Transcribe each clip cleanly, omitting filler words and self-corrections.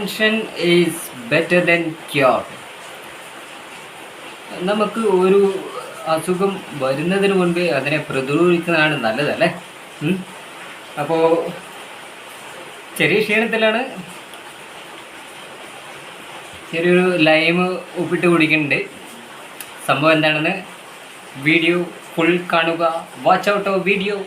Prevention is better than cure. നമുക്ക് ഒരു അസുഖം വരുന്നതിന് മുൻപേ അതിനെ പ്രതിരോധിക്കുന്നതാണ് നല്ലതല്ലേ. അപ്പോൾ ചെറിയ ക്ഷീണത്തിലാണ്, ചെറിയൊരു ലൈം ഉപ്പിട്ട് കുടിക്കുന്നുണ്ട്. സംഭവം എന്താണെന്ന് വീഡിയോ ഫുൾ കാണുക. Watch out of video.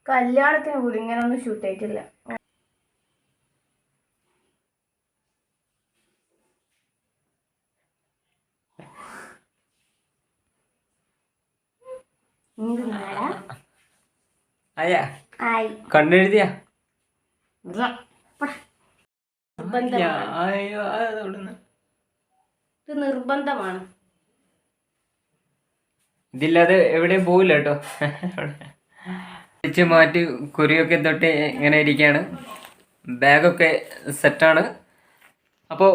കല്യാണത്തിന് പോലും ഇങ്ങനൊന്നും ഷൂട്ട് ആയിട്ടില്ല. കണ്ണെഴുതിയ നിർബന്ധമാണ്. ഇതില്ലാതെ എവിടെയും പോവില്ല കേട്ടോ. അടിച്ച് മാറ്റി കുരിയൊക്കെ തൊട്ട് ഇങ്ങനെ ഇരിക്കുകയാണ്. ബാഗൊക്കെ സെറ്റാണ്. അപ്പോൾ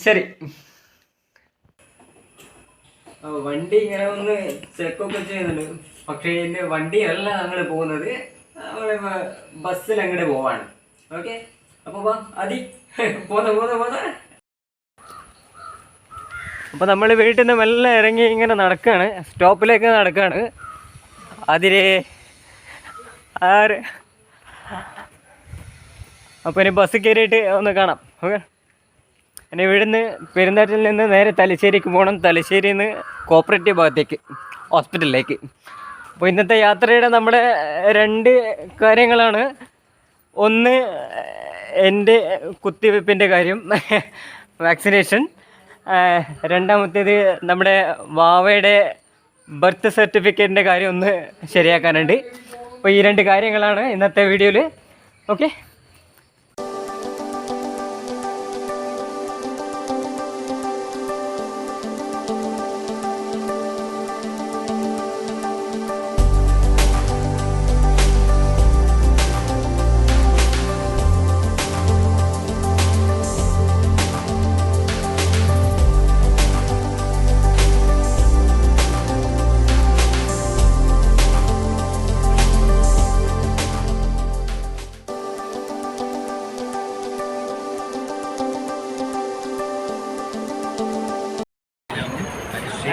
ശരി, വണ്ടി ഇങ്ങനെ ഒന്ന് ചെക്കൊക്കെ ചെയ്യുന്നുണ്ട്. പക്ഷേ ഇതിൻ്റെ വണ്ടിയല്ല ഞങ്ങൾ പോകുന്നത്, നമ്മൾ ബസ്സിൽ അങ്ങോട്ട് പോവാണ്. ഓക്കെ, അപ്പോൾ വാ അതി പോന്ന. അപ്പോൾ നമ്മൾ വീട്ടിൽ നിന്ന് മെല്ലെ ഇറങ്ങി ഇങ്ങനെ നടക്കുകയാണ്, സ്റ്റോപ്പിലേക്ക് നടക്കുകയാണ്. അതിലെ അപ്പോൾ ഇനി ബസ് കയറിയിട്ട് ഒന്ന് കാണാം. ഓക്കെ, ഇനി ഇവിടുന്ന് പെരുന്നാട്ടിൽ നിന്ന് നേരെ തലശ്ശേരിക്ക് പോകണം. തലശ്ശേരിയിൽ നിന്ന് കോപ്പറേറ്റീവ് ഭാഗത്തേക്ക് ഹോസ്പിറ്റലിലേക്ക്. അപ്പോൾ ഇന്നത്തെ യാത്രയുടെ നമ്മുടെ 2 കാര്യങ്ങളാണ്. ഒന്ന് എൻ്റെ കുത്തിവെപ്പിൻ്റെ കാര്യം, വാക്സിനേഷൻ. രണ്ടാമത്തേത് നമ്മുടെ വാവയുടെ ബർത്ത് സർട്ടിഫിക്കറ്റിൻ്റെ കാര്യം ഒന്ന് ശരിയാക്കാനുണ്ട്. അപ്പോൾ ഈ 2 കാര്യങ്ങളാണ് ഇന്നത്തെ വീഡിയോയിൽ. ഓക്കെ,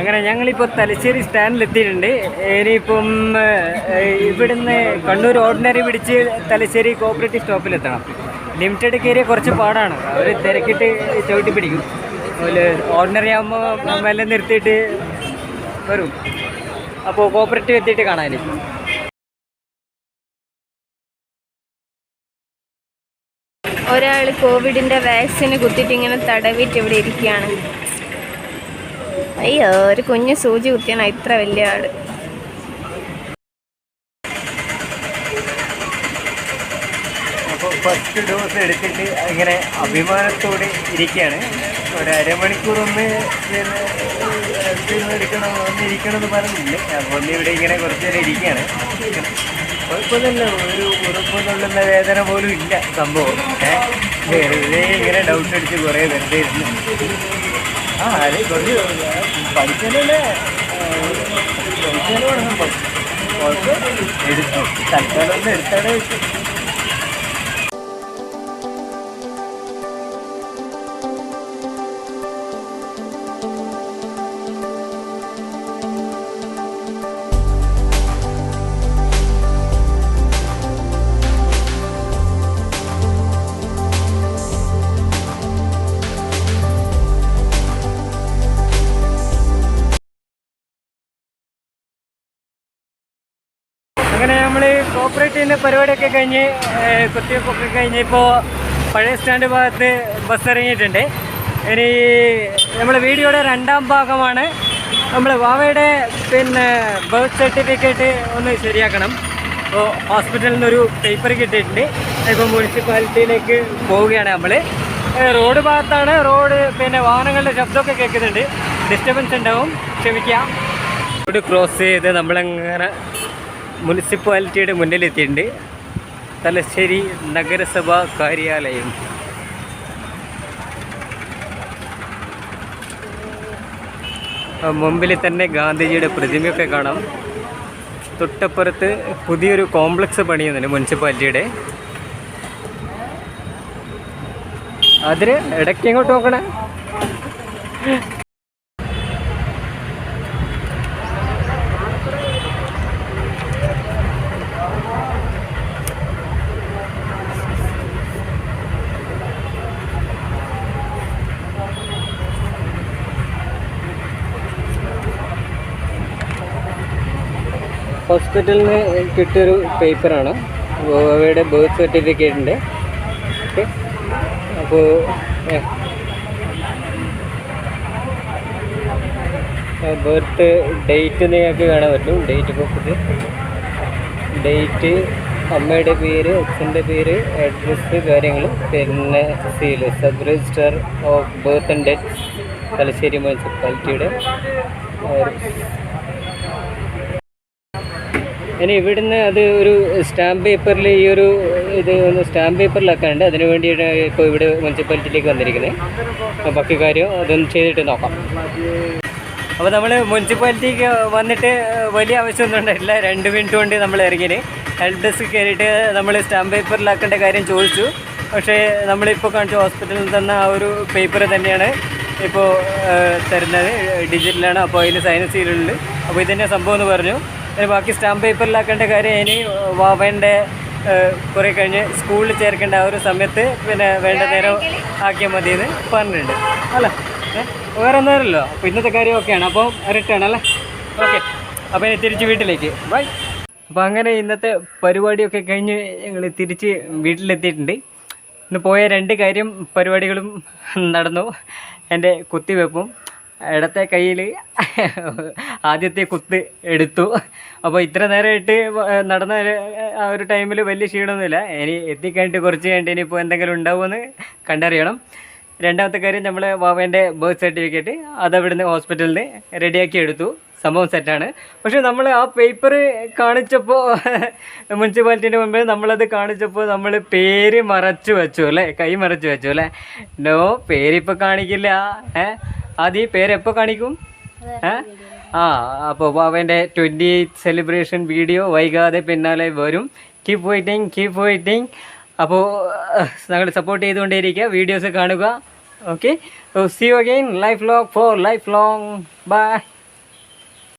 അങ്ങനെ ഞങ്ങളിപ്പോൾ തലശ്ശേരി സ്റ്റാൻഡിലെത്തിയിട്ടുണ്ട്. ഇനിയിപ്പം ഇവിടുന്ന് കണ്ണൂർ ഓർഡിനറി പിടിച്ച് തലശ്ശേരി കോപ്പറേറ്റീവ് സ്റ്റോപ്പിലെത്തണം. ലിമിറ്റഡ് കയറിയ കുറച്ച് പാടാണ്, അവർ തിരക്കിട്ട് ചവിട്ടി പിടിക്കും. ഓർഡിനറി ആകുമ്പോൾ മെല്ലെ നിർത്തിയിട്ട് വരും. അപ്പോൾ കോപ്പറേറ്റീവ് എത്തിയിട്ട് കാണാൻ. ഒരാൾ കോവിഡിൻ്റെ വാക്സിന് കുത്തിയിട്ട് ഇങ്ങനെ തടവിട്ട് ഇവിടെ ഇരിക്കുകയാണ്. അയ്യോ, ഒരു കുഞ്ഞ് സൂചി കുത്തിയാണ് ഇത്ര വലിയ ആള്. അപ്പോൾ ഫസ്റ്റ് ഡോസ് എടുത്തിട്ട് ഇങ്ങനെ അഭിമാനത്തോടെ ഇരിക്കുകയാണ്. ഒരു അരമണിക്കൂർ ഒന്നിരിക്കണമെന്ന് പറഞ്ഞില്ലേ. അപ്പോൾ ഇവിടെ ഇങ്ങനെ കുറച്ച് നേരം ഇരിക്കുകയാണ്. കുഴപ്പമൊന്നുമില്ല, ഒരു ഉറപ്പൊന്നുള്ളുന്ന വേദന പോലും ഇല്ല സംഭവം. വെറുതെ ഇങ്ങനെ ഡൗട്ട് അടിച്ച് കുറേ വെറുതെ ഇരുന്നു. അതെ, കുറച്ച് പഠിച്ചാലല്ലേ കുഴപ്പം എടുത്തു, തൽക്കാലം ഒന്ന് എടുത്താടെ വെച്ചു. അങ്ങനെ നമ്മൾ കോപ്പറേറ്റീവിൻ്റെ പരിപാടിയൊക്കെ കഴിഞ്ഞ് കുത്തിവെപ്പൊക്കെ കഴിഞ്ഞ് ഇപ്പോൾ പഴയ സ്റ്റാൻഡ് ഭാഗത്ത് ബസ് ഇറങ്ങിയിട്ടുണ്ട്. ഇനി നമ്മുടെ വീഡിയോയുടെ രണ്ടാം ഭാഗമാണ്. നമ്മൾ വാവയുടെ പിന്നെ ബർത്ത് സർട്ടിഫിക്കറ്റ് ഒന്ന് ശരിയാക്കണം. അപ്പോൾ ഹോസ്പിറ്റലിൽ നിന്നൊരു പേപ്പർ കിട്ടിയിട്ടുണ്ട്. ഇപ്പോൾ മുനിസിപ്പാലിറ്റിയിലേക്ക് പോവുകയാണ് നമ്മൾ. റോഡ് ഭാഗത്താണ്. റോഡ് പിന്നെ വാഹനങ്ങളുടെ ശബ്ദമൊക്കെ കേൾക്കുന്നുണ്ട്, ഡിസ്റ്റർബൻസ് ഉണ്ടാവും, ക്ഷമിക്കാം. റോഡ് ക്രോസ് ചെയ്ത് നമ്മളങ്ങനെ മുനിസിപ്പാലിറ്റിയുടെ മുന്നിലെത്തിയിട്ടുണ്ട്. തലശ്ശേരി നഗരസഭാ കാര്യാലയം. മുമ്പിൽ തന്നെ ഗാന്ധിജിയുടെ പ്രതിമയൊക്കെ കാണാം. തൊട്ടപ്പുറത്ത് പുതിയൊരു കോംപ്ലക്സ് പണിയുന്നുണ്ട് മുനിസിപ്പാലിറ്റിയുടെ. അതിന് ഇടയ്ക്ക് എങ്ങോട്ട് നോക്കണേ? ഹോസ്പിറ്റലിൽ നിന്ന് കിട്ടിയൊരു പേപ്പറാണ്, അവയുടെ ബർത്ത് സർട്ടിഫിക്കറ്റിൻ്റെ. ഓക്കെ, അപ്പോൾ ബർത്ത് ഡേറ്റ് നിങ്ങൾക്ക് കാണാൻ പറ്റും. ഡേറ്റ് ഇപ്പോൾ ഡേറ്റ്, അമ്മയുടെ പേര്, അച്ഛൻ്റെ പേര്, അഡ്രസ്സ്, കാര്യങ്ങൾ, പിന്നെ seal, sub registrar of birth and death Thalassery മുനിസിപ്പാലിറ്റിയുടെ. ഇനി ഇവിടുന്ന് അത് ഒരു സ്റ്റാമ്പ് പേപ്പറിൽ ഈ ഒരു ഇത് ഒന്ന് സ്റ്റാമ്പ് പേപ്പറിലാക്കാണ്ട്, അതിന് വേണ്ടിയിട്ട് ഇപ്പോൾ ഇവിടെ മുനിസിപ്പാലിറ്റിയിലേക്ക് വന്നിരിക്കുന്നത്. അപ്പോൾ ബാക്കി കാര്യം അതൊന്ന് ചെയ്തിട്ട് നോക്കാം. അപ്പോൾ നമ്മൾ മുനിസിപ്പാലിറ്റിക്ക് വന്നിട്ട് വലിയ ആവശ്യമൊന്നും ഉണ്ടായിട്ടില്ല. 2 മിനിറ്റ് കൊണ്ട് നമ്മൾ ഇറങ്ങിന്. ഹെൽപ്പ് ഡെസ്ക് കയറിയിട്ട് നമ്മൾ സ്റ്റാമ്പ് പേപ്പറിലാക്കേണ്ട കാര്യം ചോദിച്ചു. പക്ഷേ നമ്മളിപ്പോൾ കാണിച്ച ഹോസ്പിറ്റലിൽ തന്ന ആ ഒരു പേപ്പർ തന്നെയാണ് ഇപ്പോൾ തരുന്നത്. ഡിജിറ്റലാണ്, അപ്പോൾ അതിൽ സൈൻ സീലുണ്ട്. അപ്പോൾ ഇതന്നെ സംഭവം എന്ന് പറഞ്ഞു. ബാക്കി സ്റ്റാമ്പ് പേപ്പറിലാക്കേണ്ട കാര്യം ഇനി വാവേൻ്റെ കുറേ കഴിഞ്ഞ് സ്കൂളിൽ ചേർക്കേണ്ട ആ ഒരു സമയത്ത് പിന്നെ വേണ്ട നേരം ആക്കിയാൽ മതിയെന്ന് പറഞ്ഞിട്ടുണ്ട്. അല്ല വേറെ ഒന്നുമല്ലോ. അപ്പോൾ ഇന്നത്തെ കാര്യം ഓക്കെയാണ്. അപ്പോൾ റിട്ടേൺ അല്ലേ? ഓക്കെ, അപ്പോൾ ഇനി തിരിച്ച് വീട്ടിലേക്ക് ബൈ. അപ്പോൾ അങ്ങനെ ഇന്നത്തെ പരിപാടിയൊക്കെ കഴിഞ്ഞ് ഞങ്ങൾ തിരിച്ച് വീട്ടിലെത്തിയിട്ടുണ്ട്. ഇന്ന് പോയ 2 പരിപാടികളും നടന്നു. എൻ്റെ കുത്തിവെപ്പും ഇടത്തെ കയ്യിൽ ആദ്യത്തെ കുത്ത് എടുത്തു. അപ്പോൾ ഇത്ര നേരമായിട്ട് നടന്ന ആ ഒരു ടൈമിൽ വലിയ ക്ഷീണമൊന്നുമില്ല. ഇനി എത്തിക്കഴിഞ്ഞിട്ട് കുറച്ച് കഴിഞ്ഞിട്ട് ഇനിയിപ്പോൾ എന്തെങ്കിലും ഉണ്ടാവുമെന്ന് കണ്ടറിയണം. രണ്ടാമത്തെ കാര്യം, നമ്മൾ വാവേൻ്റെ ബർത്ത് സർട്ടിഫിക്കറ്റ് അതവിടുന്ന് ഹോസ്പിറ്റലിൽ നിന്ന് റെഡിയാക്കി എടുത്തു. സംഭവം സെറ്റാണ്. പക്ഷേ നമ്മൾ ആ പേപ്പർ കാണിച്ചപ്പോൾ മുനിസിപ്പാലിറ്റീൻ്റെ മുമ്പിൽ നമ്മളത് കാണിച്ചപ്പോൾ നമ്മൾ പേര് മറച്ചു വെച്ചു അല്ലേ, കൈ മറച്ചു വെച്ചു അല്ലേ. നോ, പേരിപ്പോൾ കാണിക്കില്ല. ആദ്യം പേര് എപ്പോൾ കാണിക്കും? അപ്പോൾ അവൻ്റെ 28th സെലിബ്രേഷൻ വീഡിയോ വൈകാതെ പിന്നാലെ വരും. Keep waiting. അപ്പോൾ ഞങ്ങൾ സപ്പോർട്ട് ചെയ്തുകൊണ്ടേയിരിക്കുക, വീഡിയോസ് കാണുക. Okay, see you again. Life long for life long. By.